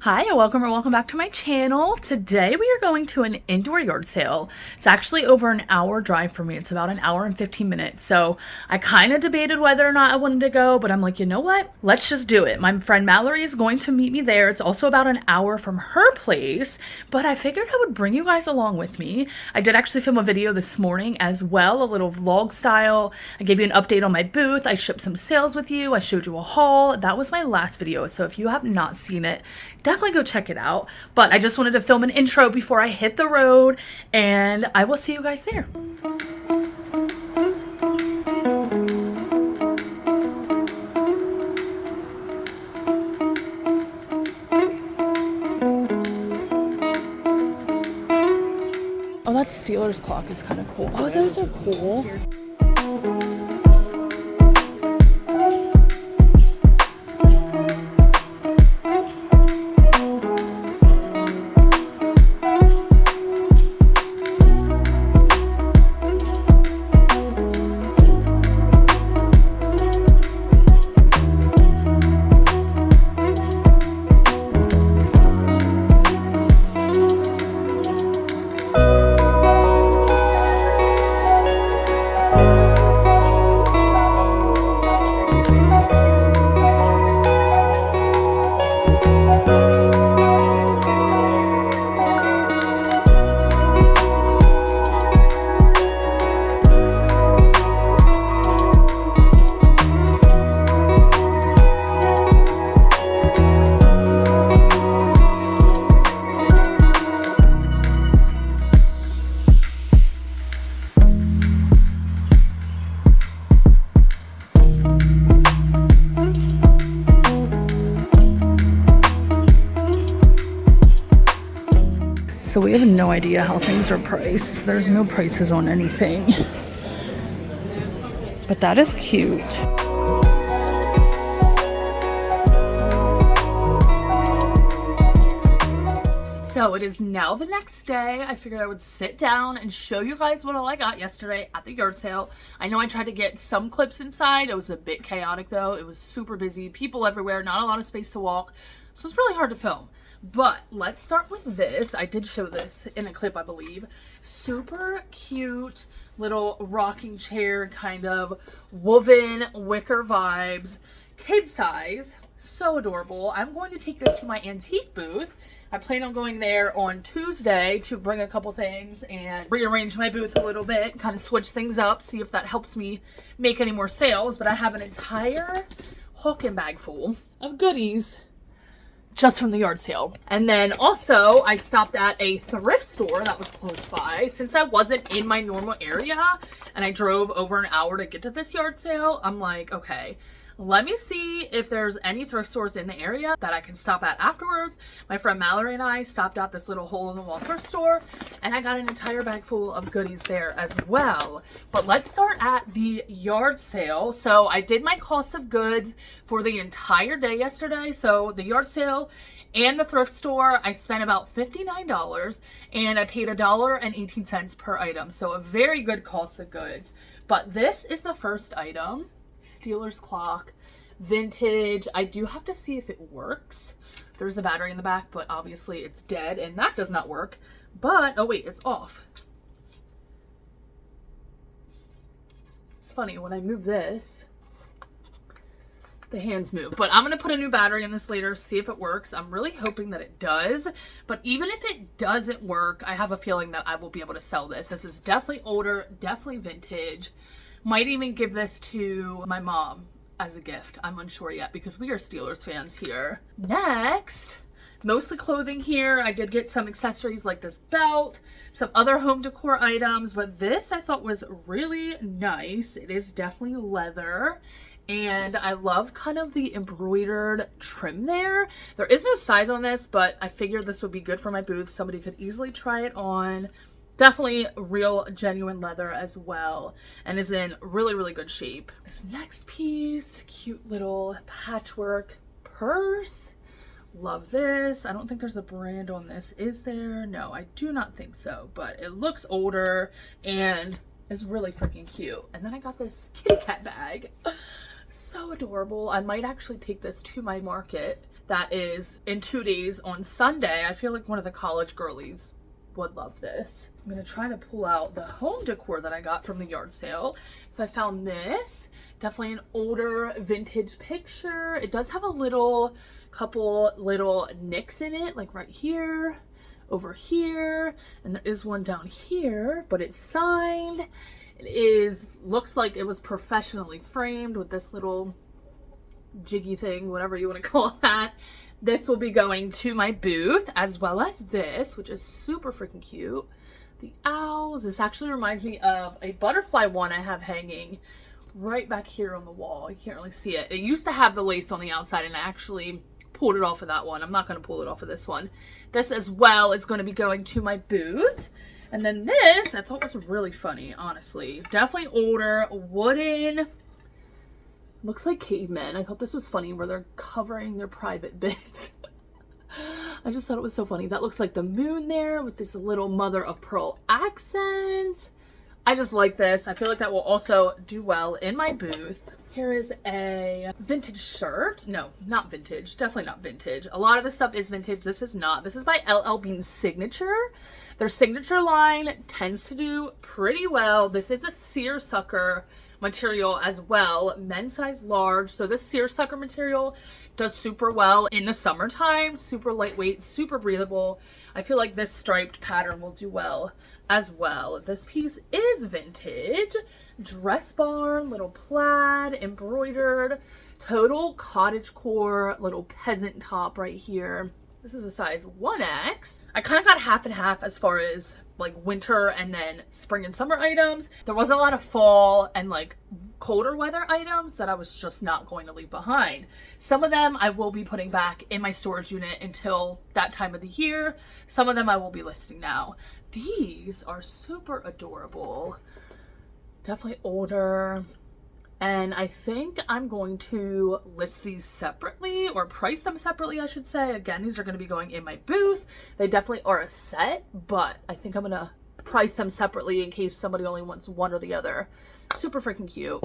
Hi, and welcome back to my channel. Today we are going to an indoor yard sale. It's actually over an hour drive for me. It's about an hour and 15 minutes. So I kind of debated whether or not I wanted to go, but I'm like, you know what? Let's just do it. My friend Mallory is going to meet me there. It's also about an hour from her place, but I figured I would bring you guys along with me. I did actually film a video this morning as well, a little vlog style. I gave you an update on my booth. I shipped some sales with you. I showed you a haul. That was my last video. So if you have not seen it, definitely go check it out. But I just wanted to film an intro before I hit the road, and I will see you guys there. Oh, that Steelers clock is kind of cool. Oh, those are cool. So we have no idea how things are priced. There's no prices on anything. But that is cute. So it is now the next day. I figured I would sit down and show you guys what all I got yesterday at the yard sale. I know I tried to get some clips inside. It was a bit chaotic though. It was super busy, people everywhere, not a lot of space to walk. So it's really hard to film. But let's start with this. I did show this in a clip, I believe. Super cute little rocking chair, kind of woven wicker vibes, kid size, so adorable. I'm going to take this to my antique booth. I plan on going there on Tuesday to bring a couple things and rearrange my booth a little bit, kind of switch things up, see if that helps me make any more sales. But I have an entire Hawken bag full of goodies just from the yard sale. And then also I stopped at a thrift store that was close by. Since I wasn't in my normal area and I drove over an hour to get to this yard sale, I'm like, okay, let me see if there's any thrift stores in the area that I can stop at afterwards. My friend Mallory and I stopped at this little hole-in-the-wall thrift store, and I got an entire bag full of goodies there as well. But let's start at the yard sale. So I did my cost of goods for the entire day yesterday. So the yard sale and the thrift store, I spent about $59, and I paid $1.18 per item. So a very good cost of goods. But this is the first item. Steelers clock, vintage. I do have to see if it works. There's a battery in the back, but obviously it's dead and that does not work. But oh wait, it's off. It's funny, when I move this, the hands move. But I'm gonna put a new battery in this later, see if it works. I'm really hoping that it does. But even if it doesn't work, I have a feeling that I will be able to sell this. This is definitely older, definitely vintage. Might even give this to my mom as a gift. I'm unsure yet because we are Steelers fans here. Next, mostly clothing here. I did get some accessories like this belt, some other home decor items, but this I thought was really nice. It is definitely leather. And I love kind of the embroidered trim there. There is no size on this, but I figured this would be good for my booth. Somebody could easily try it on. Definitely real genuine leather as well, and is in really, really good shape. This next piece, cute little patchwork purse. Love this. I don't think there's a brand on this. Is there? No, I do not think so, but it looks older and is really freaking cute. And then I got this kitty cat bag. So adorable. I might actually take this to my market that is in 2 days on Sunday. I feel like one of the college girlies would love this. I'm gonna try to pull out the home decor that I got from the yard sale. So I found this, definitely an older vintage picture. It does have a couple little nicks in it, like right here, over here, and there is one down here, but it's signed. Looks like it was professionally framed with this little jiggy thing, whatever you want to call that. This will be going to my booth, as well as this, which is super freaking cute. The owls. This actually reminds me of a butterfly one I have hanging right back here on the wall. You can't really see it. It used to have the lace on the outside, and I actually pulled it off of that one. I'm not going to pull it off of this one. This as well is going to be going to my booth. And then this, I thought was really funny, honestly. Definitely older, wooden. Looks like cavemen. I thought this was funny where they're covering their private bits. I just thought it was so funny. That looks like the moon there with this little mother of pearl accent. I just like this. I feel like that will also do well in my booth. Here is a vintage shirt. No, not vintage. Definitely not vintage. A lot of this stuff is vintage. This is not. This is by LL Bean's Signature. Their signature line tends to do pretty well. This is a seersucker material as well, men's size large. So this seersucker material does super well in the summertime, super lightweight, super breathable. I feel like this striped pattern will do well as well. This piece is vintage, dress barn, little plaid, embroidered, total cottagecore, little peasant top right here. This is a size 1X. I kind of got half and half as far as like winter and then spring and summer items. There wasn't a lot of fall and like colder weather items that I was just not going to leave behind. Some of them I will be putting back in my storage unit until that time of the year. Some of them I will be listing now. These are super adorable. Definitely older. And I think I'm going to list these separately, or price them separately, I should say. Again, these are going to be going in my booth. They definitely are a set, but I think I'm going to price them separately in case somebody only wants one or the other. Super freaking cute.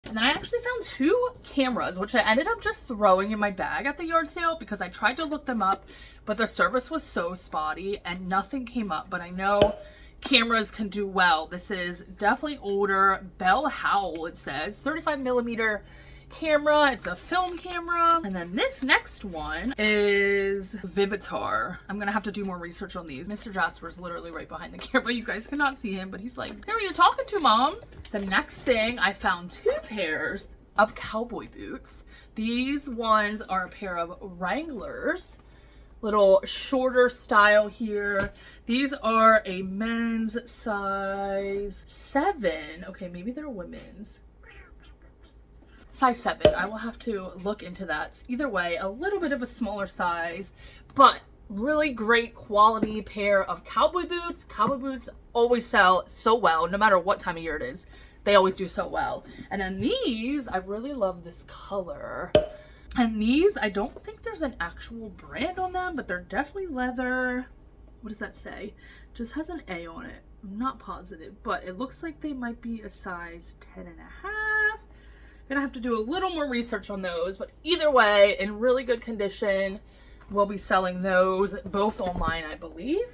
And then I actually found 2 cameras, which I ended up just throwing in my bag at the yard sale because I tried to look them up, but the service was so spotty and nothing came up. But I know cameras can do well. This is definitely older. Bell Howell, it says. 35mm camera. It's a film camera. And then this next one is Vivitar. I'm gonna have to do more research on these. Mr. Jasper's literally right behind the camera. You guys cannot see him, but he's like, who are you talking to, Mom? The next thing, I found 2 pairs of cowboy boots. These ones are a pair of Wranglers. Little shorter style here. These are a men's size 7. Okay, maybe they're women's. Size 7. I will have to look into that. Either way, a little bit of a smaller size, but really great quality pair of cowboy boots. Cowboy boots always sell so well, no matter what time of year it is. They always do so well. And then these, I really love this color. And these, I don't think there's an actual brand on them, but they're definitely leather. What does that say? Just has an A on it. I'm not positive, but it looks like they might be a size 10.5. Gonna have to do a little more research on those, but either way, in really good condition. We'll be selling those both online, I believe.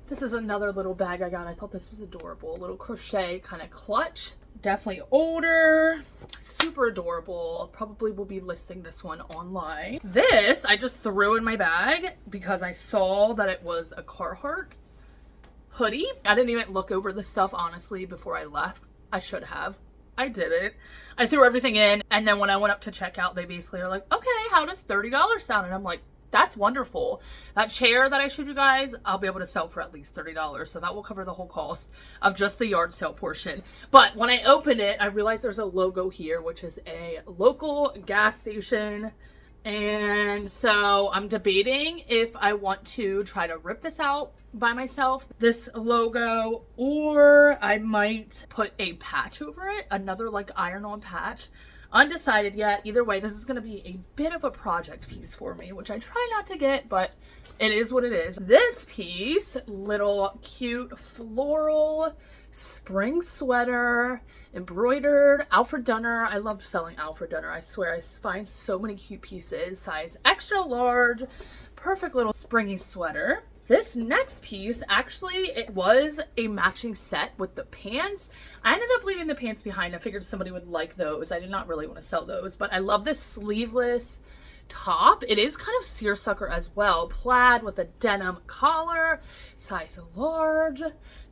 This is another little bag I got. I thought this was adorable. A little crochet kind of clutch. Definitely older, super adorable. Probably will be listing this one online. This I just threw in my bag because I saw that it was a Carhartt hoodie. I didn't even look over this stuff, honestly, before I left. I should have. I didn't. I threw everything in, and then when I went up to checkout, they basically are like, okay, how does $30 sound? And I'm like, that's wonderful. That chair that I showed you guys, I'll be able to sell for at least $30. So that will cover the whole cost of just the yard sale portion. But when I opened it, I realized there's a logo here, which is a local gas station. And so I'm debating if I want to try to rip this out by myself, this logo, or I might put a patch over it, another like iron-on patch Undecided yet. Either way, this is going to be a bit of a project piece for me, which I try not to get, but it is what it is. This piece, little cute floral spring sweater, embroidered Alfred Dunner. I love selling Alfred Dunner. I swear, I find so many cute pieces. Size extra large, perfect little springy sweater. This next piece, actually, it was a matching set with the pants. I ended up leaving the pants behind. I figured somebody would like those. I did not really want to sell those, but I love this sleeveless top. It is kind of seersucker as well. Plaid with a denim collar, size large.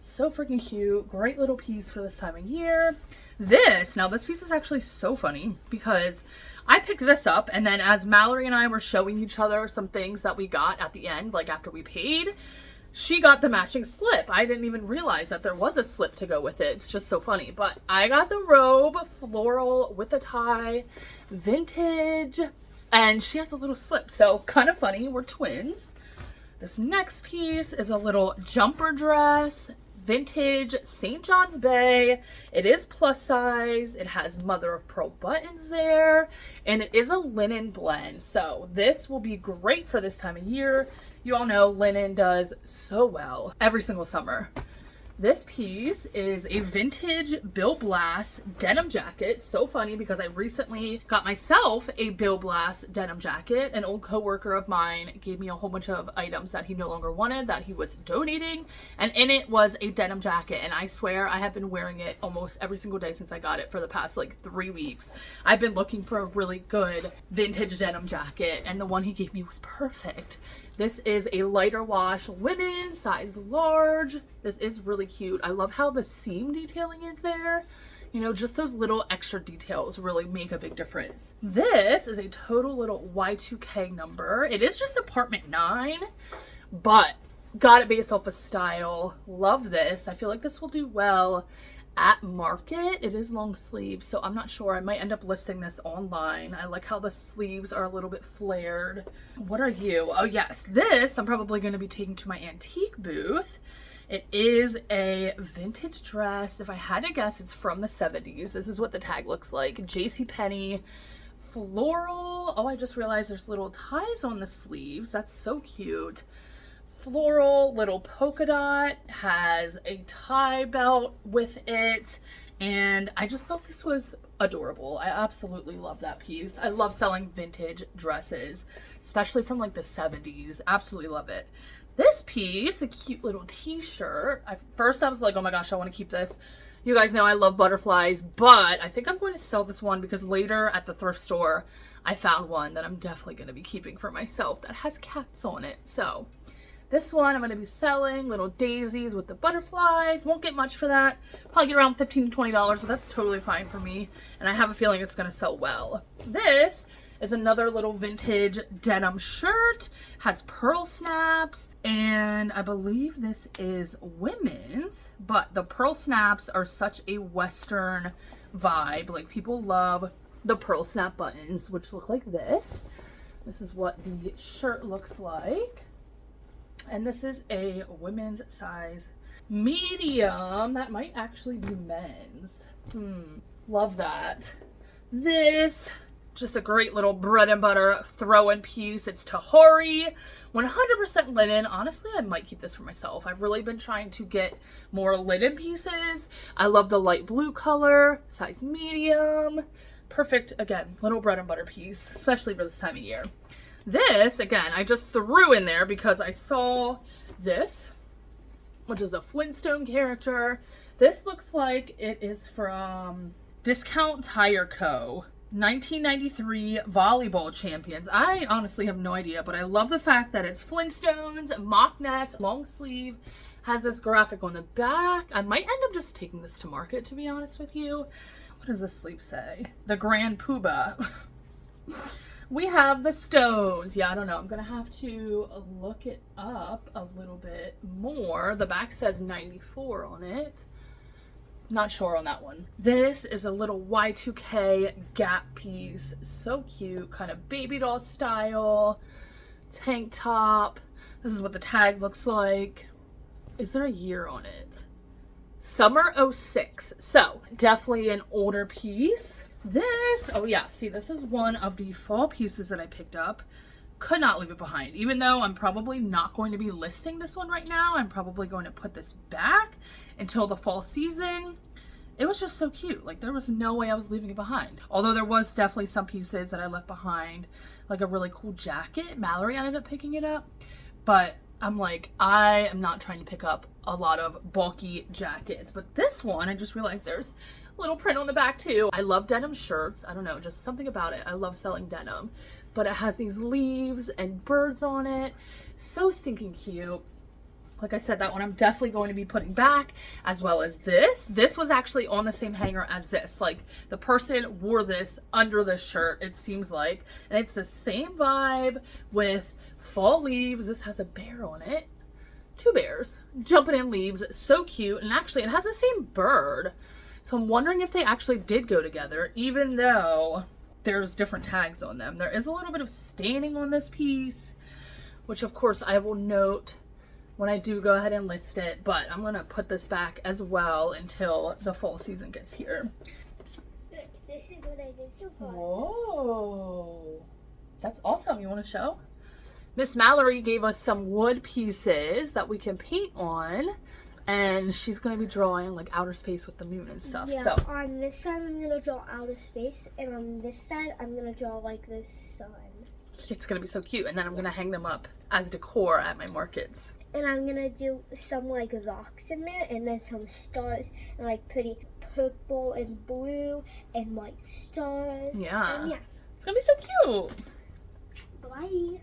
So freaking cute. Great little piece for this time of year. This piece is actually so funny because I picked this up, and then as Mallory and I were showing each other some things that we got at the end, like after we paid, she got the matching slip. I didn't even realize that there was a slip to go with it. It's just so funny. But I got the robe, floral with a tie, vintage, and she has a little slip. So kind of funny. We're twins. This next piece is a little jumper dress, vintage St. John's Bay. It is plus size. It has mother of pearl buttons there, and it is a linen blend. So this will be great for this time of year. You all know linen does so well every single summer. This piece is a vintage Bill Blass denim jacket. So funny because I recently got myself a Bill Blass denim jacket. An old coworker of mine gave me a whole bunch of items that he no longer wanted that he was donating, and in it was a denim jacket, and I swear I have been wearing it almost every single day since I got it for the past like 3 weeks. I've been looking for a really good vintage denim jacket, and the one he gave me was perfect. This is a lighter wash linen, size large. This is really cute. I love how the seam detailing is there. You know, just those little extra details really make a big difference. This is a total little Y2K number. It is just apartment 9, but got it based off of style. Love this. I feel like this will do well at market. It is long sleeves, so I'm not sure. I might end up listing this online. I like how the sleeves are a little bit flared. What are you? Oh yes, this I'm probably going to be taking to my antique booth. It is a vintage dress. If I had to guess, it's from the 70s. This is what the tag looks like. JCPenney floral. Oh, I just realized there's little ties on the sleeves. That's so cute. Floral little polka dot, has a tie belt with it, and I just thought this was adorable. I absolutely love that piece. I love selling vintage dresses, especially from like the 70s. Absolutely love it. This piece, a cute little t-shirt. First I was like, oh my gosh, I want to keep this. You guys know I love butterflies, but I think I'm going to sell this one because later at the thrift store I found one that I'm definitely going to be keeping for myself that has cats on it. So this one I'm going to be selling, little daisies with the butterflies. Won't get much for that. Probably get around $15 to $20, but that's totally fine for me. And I have a feeling it's going to sell well. This is another little vintage denim shirt. Has pearl snaps, and I believe this is women's, but the pearl snaps are such a Western vibe. Like, people love the pearl snap buttons, which look like this. This is what the shirt looks like. And this is a women's size medium. That might actually be men's. Love that. This, just a great little bread and butter throw-in piece. It's Tahori, 100% linen. Honestly, I might keep this for myself. I've really been trying to get more linen pieces. I love the light blue color, size medium. Perfect, again, little bread and butter piece, especially for this time of year. This, again, I just threw in there because I saw this, which is a Flintstone character. This looks like it is from Discount Tire Co. 1993 volleyball champions. I honestly have no idea, but I love the fact that it's Flintstones, mock neck, long sleeve, has this graphic on the back. I might end up just taking this to market, to be honest with you. What does the sleeve say? The Grand Poobah. We have the Stones. Yeah, I don't know. I'm going to have to look it up a little bit more. The back says 94 on it. Not sure on that one. This is a little Y2K Gap piece. So cute. Kind of baby doll style. Tank top. This is what the tag looks like. Is there a year on it? Summer 06. So, definitely an older piece. This, oh yeah, see, this is one of the fall pieces that I picked up. Could not leave it behind. Even though I'm probably not going to be listing this one right now, I'm probably going to put this back until the fall season. It was just so cute. Like, there was no way I was leaving it behind. Although there was definitely some pieces that I left behind, like a really cool jacket. Mallory ended up picking it up. But I'm like, I am not trying to pick up a lot of bulky jackets. But this one, I just realized there's a little print on the back too. I love denim shirts. I don't know, just something about it. I love selling denim. But it has these leaves and birds on it. So stinking cute. Like I said, that one I'm definitely going to be putting back, as well as this. This was actually on the same hanger as this. Like, the person wore this under the shirt, it seems like. And it's the same vibe with fall leaves. This has a bear on it. 2 bears jumping in leaves. So cute. And actually, it has the same bird. So I'm wondering if they actually did go together, even though there's different tags on them. There is a little bit of staining on this piece, which of course I will note when I do go ahead and list it, but I'm gonna put this back as well until the fall season gets here. This is what I did so far. Whoa, that's awesome. You want to show? Miss Mallory gave us some wood pieces that we can paint on, and she's going to be drawing like outer space with the moon and stuff. Yeah, so on this side I'm going to draw outer space, and on this side I'm going to draw like the sun. It's going to be so cute, and then I'm going to hang them up as decor at my markets. And I'm going to do some like rocks in there, and then some stars, and like pretty purple and blue and white stars. Yeah. And yeah. It's going to be so cute. Bye.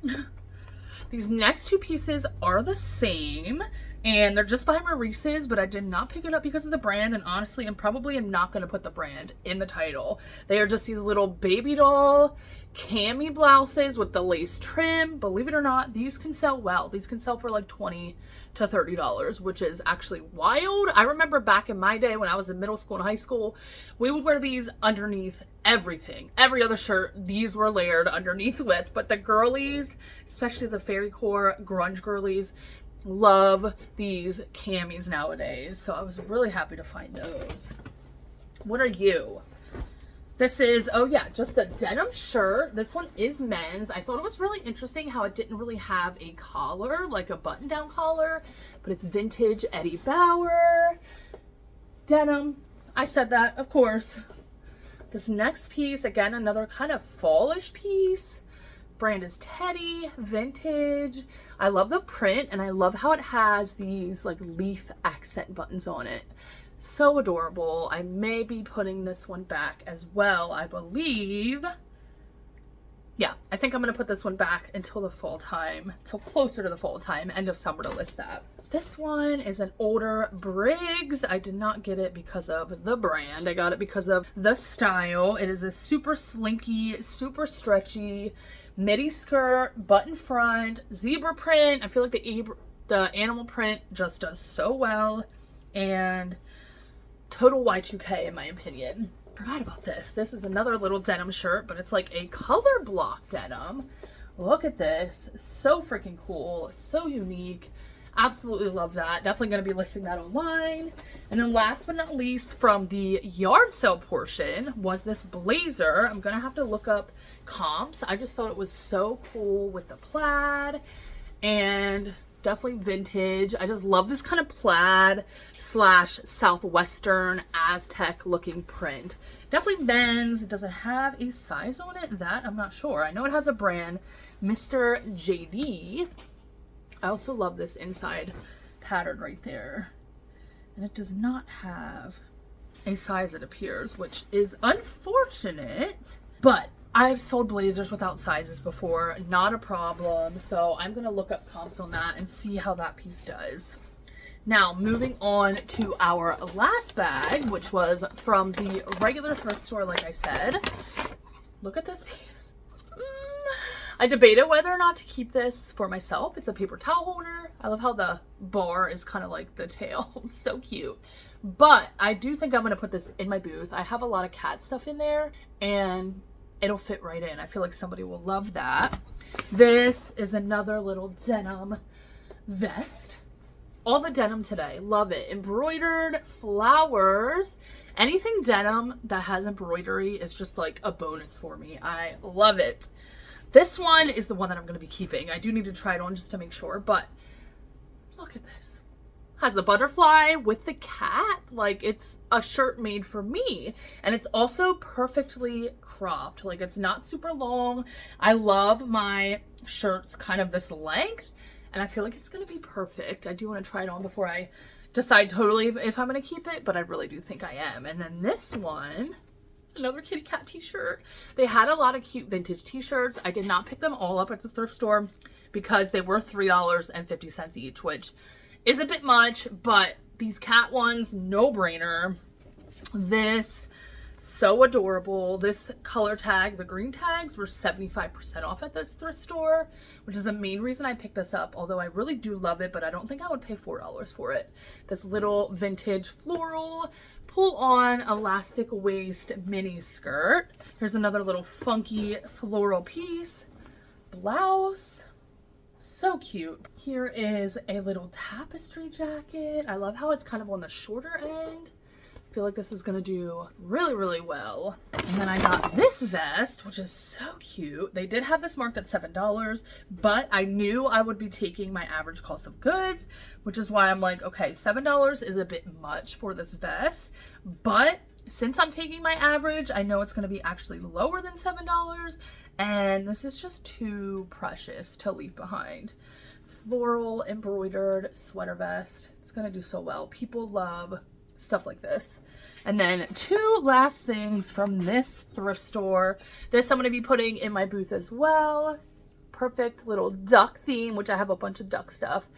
These next 2 pieces are the same, and they're just by Maurice's, but I did not pick it up because of the brand, and honestly, I'm probably not going to put the brand in the title. They are just these little baby doll cami blouses with the lace trim. Believe it or not, these can sell well. These can sell for like $20 to $30, which is actually wild. I remember back in my day when I was in middle school and high school, we would wear these underneath everything. Every other shirt, these were layered underneath with. But the girlies, especially the fairy core grunge girlies, love these camis nowadays. So I was really happy to find those. What are you? This is, oh yeah, just a denim shirt. This one is men's. I thought it was really interesting how it didn't really have a collar, like a button-down collar, but it's vintage Eddie Bauer denim. I said that, of course. This next piece, again, another kind of fallish piece. Brand is Teddy, vintage. I love the print, and I love how it has these like leaf accent buttons on it. So adorable. I may be putting this one back as well, I believe. Yeah, I think I'm going to put this one back until the fall time, till closer to the fall time, end of summer to list that. This one is an older Briggs. I did not get it because of the brand. I got it because of the style. It is a super slinky, super stretchy midi skirt, button front, zebra print. I feel like the animal print just does so well. And total Y2K in my opinion. Forgot about this. This is another little denim shirt, but it's like a color block denim. Look at this. So freaking cool. So unique. Absolutely love that. Definitely going to be listing that online. And then last but not least, from the yard sale portion was this blazer. I'm going to have to look up comps. I just thought it was so cool with the plaid and definitely vintage. I just love this kind of plaid / southwestern Aztec looking print. Definitely men's. Does it have a size on it? That I'm not sure. I know it has a brand, Mr. JD. I also love this inside pattern right there. And it does not have a size, it appears, which is unfortunate. But I've sold blazers without sizes before, not a problem. So I'm going to look up comps on that and see how that piece does. Now, moving on to our last bag, which was from the regular thrift store, like I said. Look at this piece. I debated whether or not to keep this for myself. It's a paper towel holder. I love how the bar is kind of like the tail. So cute. But I do think I'm going to put this in my booth. I have a lot of cat stuff in there, and it'll fit right in. I feel like somebody will love that. This is another little denim vest. All the denim today. Love it. Embroidered flowers. Anything denim that has embroidery is just like a bonus for me. I love it. This one is the one that I'm going to be keeping. I do need to try it on just to make sure, but look at this. Has the butterfly with the cat. Like, it's a shirt made for me. And it's also perfectly cropped. Like, it's not super long. I love my shirts kind of this length, and I feel like it's going to be perfect. I do want to try it on before I decide totally if I'm going to keep it, but I really do think I am. And then this one, another kitty cat t-shirt. They had a lot of cute vintage t-shirts. I did not pick them all up at the thrift store because they were $3.50 each, which is a bit much, but these cat ones, no brainer. This, so adorable. This color tag, the green tags, were 75% off at this thrift store, which is the main reason I picked this up, although I really do love it, but I don't think I would pay $4 for it. This little vintage floral pull-on elastic waist mini skirt. Here's another little funky floral piece. Blouse. So cute. Here is a little tapestry jacket. I love how it's kind of on the shorter end. I feel like this is gonna do really, really well. And then I got this vest, which is so cute. They did have this marked at $7, but I knew I would be taking my average cost of goods, which is why I'm like, okay, $7 is a bit much for this vest, but since I'm taking my average, I know it's gonna be actually lower than $7, and this is just too precious to leave behind. Floral embroidered sweater vest. It's gonna do so well. People love stuff like this. And then two last things from this thrift store. This I'm going to be putting in my booth as well. Perfect little duck theme, which I have a bunch of duck stuff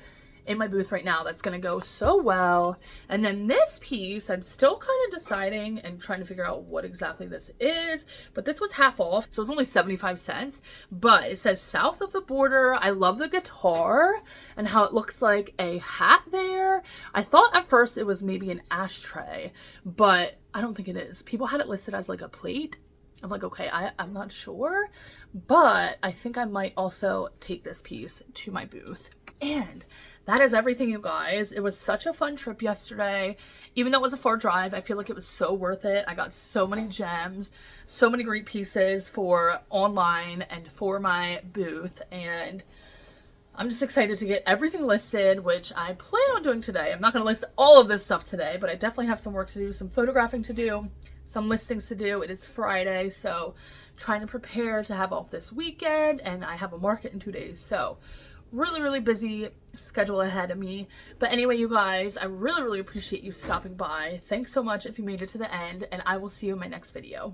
in my booth right now. That's going to go so well. And then this piece, I'm still kind of deciding and trying to figure out what exactly this is, but this was half off, so it was only 75 cents, but it says south of the border. I love the guitar and how it looks like a hat there. I thought at first it was maybe an ashtray, but I don't think it is. People had it listed as like a plate. I'm like, okay, I'm not sure, but I think I might also take this piece to my booth. And that is everything, you guys. It was such a fun trip yesterday. Even though it was a far drive, I feel like it was so worth it. I got so many gems, so many great pieces for online and for my booth. And I'm just excited to get everything listed, which I plan on doing today. I'm not going to list all of this stuff today, but I definitely have some work to do, some photographing to do, some listings to do. It is Friday, so trying to prepare to have off this weekend, and I have a market in 2 days. So really, really busy schedule ahead of me. But anyway, you guys, I really, really appreciate you stopping by. Thanks so much if you made it to the end, and I will see you in my next video.